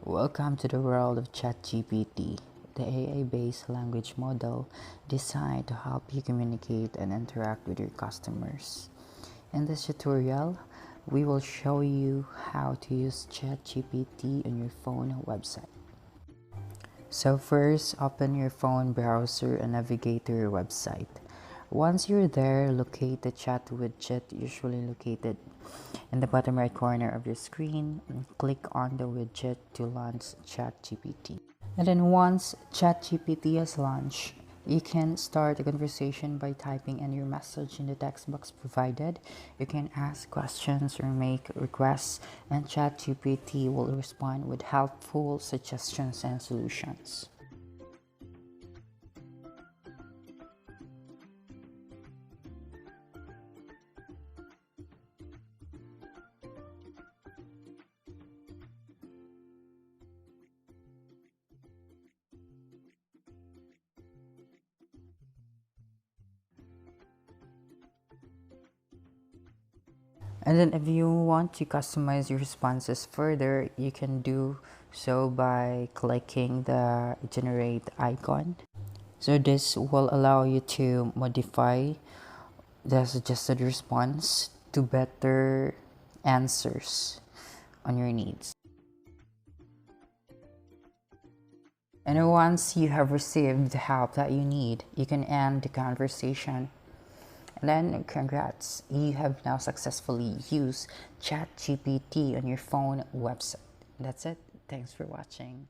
Welcome to the world of ChatGPT, the AI-based language model designed to help you communicate and interact with your customers. In this tutorial, we will show you how to use ChatGPT on your phone website. So first, open your phone browser and navigate to your website. Once you're there, locate the chat widget usually located in the bottom right corner of your screen and click on the widget to launch ChatGPT. And then once ChatGPT has launched, you can start a conversation by typing in your message in the text box provided. You can ask questions or make requests, and ChatGPT will respond with helpful suggestions and solutions. And then if you want to customize your responses further, you can do so by clicking the generate icon. So this will allow you to modify the suggested response to better answers on your needs. And once you have received the help that you need, you can end the conversation. And then congrats, you have now successfully used ChatGPT on your phone website. That's it. Thanks for watching.